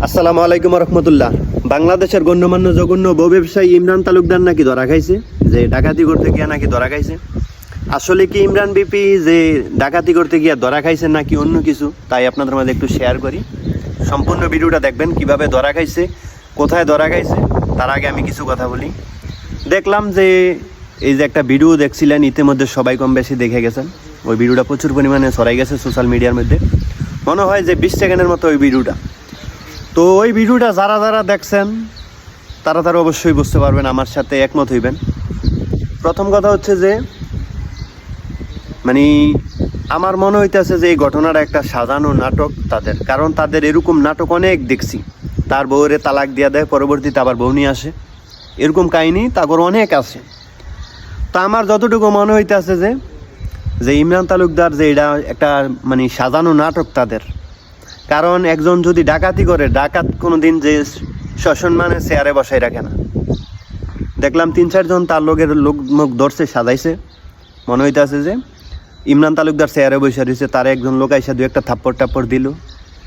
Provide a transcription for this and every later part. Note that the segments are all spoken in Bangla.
আসসালামু আলাইকুম রহমতুল্লাহ। বাংলাদেশের গণ্যমান্য জঘন্য বউ ব্যবসায়ী ইমরান তালুকদার নাকি ধরা খাইছে, যে ডাকাতি করতে গিয়া নাকি ধরা খাইছে। আসলে কি ইমরান বিপি যে ডাকাতি করতে গিয়া ধরা খাইছে নাকি অন্য কিছু, তাই আপনাদের মাঝে একটু শেয়ার করি। সম্পূর্ণ ভিডিওটা দেখবেন কিভাবে ধরা খাইছে, কোথায় ধরা খাইছে। তার আগে আমি কিছু কথা বলি। দেখলাম যে এই যে একটা ভিডিও দেখছিলেন, ইতিমধ্যে সবাই কম বেশি দেখে গেছেন। ওই ভিডিওটা প্রচুর পরিমাণে ছড়াই গেছে সোশ্যাল মিডিয়ার মধ্যে। মনে হয় যে 20 সেকেন্ডের মতো ওই ভিডিওটা। তো ওই ভিডিওটা যারা যারা দেখছেন তারা অবশ্যই বুঝতে পারবেন, আমার সাথে একমত হইবেন। প্রথম কথা হচ্ছে যে মানে আমার মনে হইতেছে যে এই ঘটনাটা একটা সাজানো নাটক তাদের, কারণ তাদের এরকম নাটক অনেক দেখছি। তার বউরে তালাক দিয়া দেয়, পরবর্তীতে আবার বউ নিয়ে আসে, এরকম কাহিনী তাগর অনেক আছে। তা আমার যতটুকু মনে হইতেছে যে ইমরান তালুকদার যে এটা একটা মানে সাজানো নাটক তাদের। কারণ একজন যদি ডাকাতি করে, ডাকাত কোনো দিন যে সসম্মানে চেয়ারে বসাই রাখে না। দেখলাম 3-4 জন তার লোকের লোক মুখ ধরছে, সাজাইছে। মনে হইতেছে যে ইমরান তালুকদার চেয়ারে বসে রয়েছে, তার একজন লোক আইসা 2-1 থাপ্পড় দিল।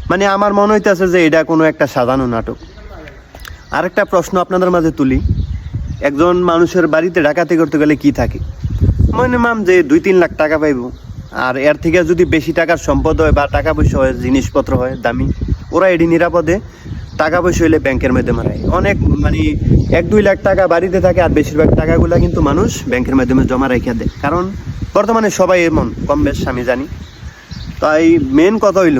মানে আমার মনে হইতেছে যে এটা কোনো একটা সাজানো নাটক। আরেকটা প্রশ্ন আপনাদের মাঝে তুলি, একজন মানুষের বাড়িতে ডাকাতি করতে গেলে কি থাকে? মিনিমাম যে 2-3 লাখ টাকা পাইব, আর এর থেকে যদি বেশি টাকার সম্পদ হয় বা টাকা পয়সা হয়, জিনিসপত্র হয় দামি, ওরা এটি নিরাপদে টাকা পয়সা হইলে ব্যাংকের মাধ্যমে মারায়। অনেক মানে 1-2 লাখ টাকা বাড়িতে থাকে, আর বেশিরভাগ টাকাগুলো কিন্তু মানুষ ব্যাংকের মাধ্যমে জমা রেখে দেয়। কারণ বর্তমানে সবাই এমন কম বেশ আমি জানি। তাই মেন কথা হইল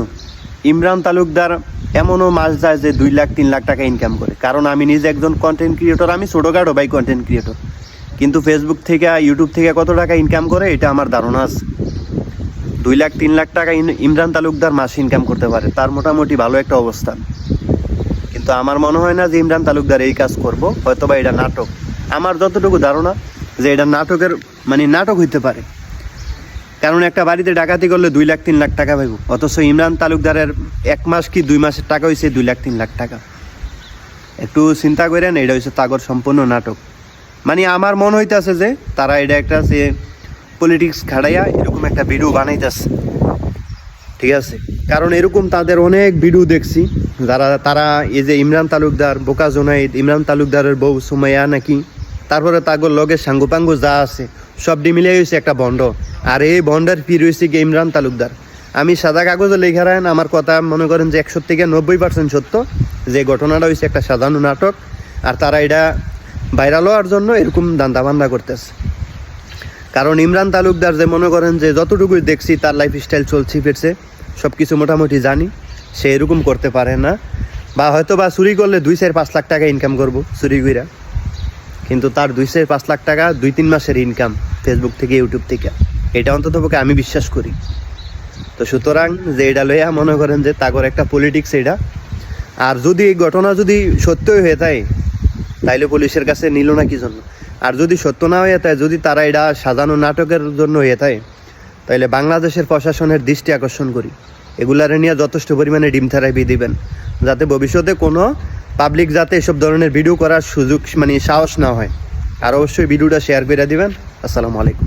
ইমরান তালুকদার এমনও মাস যায় যে 2 লাখ 3 লাখ টাকা ইনকাম করে। কারণ আমি নিজে একজন কন্টেন্ট ক্রিয়েটর, আমি ছোটোখাটো ভাই কন্টেন্ট ক্রিয়েটর, কিন্তু ফেসবুক থেকে ইউটিউব থেকে কত টাকা ইনকাম করে এটা আমার ধারণা আছে। 2 লাখ 3 লাখ টাকা ইমরান তালুকদার মাসে ইনকাম করতে পারে, তার মোটামুটি ভালো একটা অবস্থান। কিন্তু আমার মনে হয় না যে ইমরান তালুকদার এই কাজ করবো, হয়তোবা এটা নাটক। আমার যতটুকু ধারণা যে এটা নাটকের মানে নাটক হইতে পারে। কারণ একটা বাড়িতে ডাকাতি করলে 2 লাখ 3 লাখ টাকা পাইব, অথচ ইমরান তালুকদারের 1 মাস কি 2 মাসের টাকা হয়েছে 2 লাখ 3 লাখ টাকা। একটু চিন্তা করেন, এটা হচ্ছে তাগর সম্পূর্ণ নাটক। মানে আমার মনে হইতেছে যে তারা এটা একটা যে পলিটিক্স খাড়াইয়া এরকম একটা ভিডিও বানাইতেছে, ঠিক আছে? কারণ এরকম তাদের অনেক ভিডিও দেখছি, তারা এই যে ইমরান তালুকদার, বোকা জোনাইদ, ইমরান তালুকদারের বউ সুমাইয়া নাকি, তারপরে তাগর লগে সাঙ্গুপাঙ্গু যা আছে সব মিলিয়ে হয়েছে একটা বন্ড। আর এই বন্ডের পি রয়েছে কি ইমরান তালুকদার। আমি সাদা কাগজে লেখা রাখেন, আমার কথা মনে করেন যে 100 থেকে 90% সত্য, যে ঘটনাটা হয়েছে একটা সাধারণ নাটক। আর তারা এটা ভাইরাল হওয়ার জন্য এরকম দান্দা করতেছে। কারণ ইমরান তালুকদার যে মনে করেন যে যতটুকুই দেখছি তার লাইফস্টাইল চলছে ফিরছে সব কিছু মোটামুটি জানি, সে এরকম করতে পারে না। বা হয়তো বা চুরি করলে 2-4-5 লাখ টাকা ইনকাম করবো চুরি কইরা, কিন্তু তার 2-4-5 লাখ টাকা 2-3 মাসের ইনকাম ফেসবুক থেকে ইউটিউব থেকে, এটা অন্ততপক্ষে আমি বিশ্বাস করি। তো সুতরাং যে এটা লইয়া মনে করেন যে তাগর একটা পলিটিক্স এটা। আর যদি এই ঘটনা যদি সত্যই হয়ে থাকে তাইলে পুলিশের কাছে নিল না কি জন্য? আর যদি সত্য না হয়ে থাকে, যদি তারা এটা সাজানো নাটকের জন্য হয়ে থাকে, তাইলে বাংলাদেশের প্রশাসনের দৃষ্টি আকর্ষণ করি, এগুলারে নিয়ে যথেষ্ট পরিমাণে ডিম থেরাপি দিবেন, যাতে ভবিষ্যতে কোনো পাবলিক যাতে এসব ধরনের ভিডিও করার সুযোগ মানে সাহস না হয়। আর অবশ্যই ভিডিওটা শেয়ার করে দিবেন। আসসালামু আলাইকুম।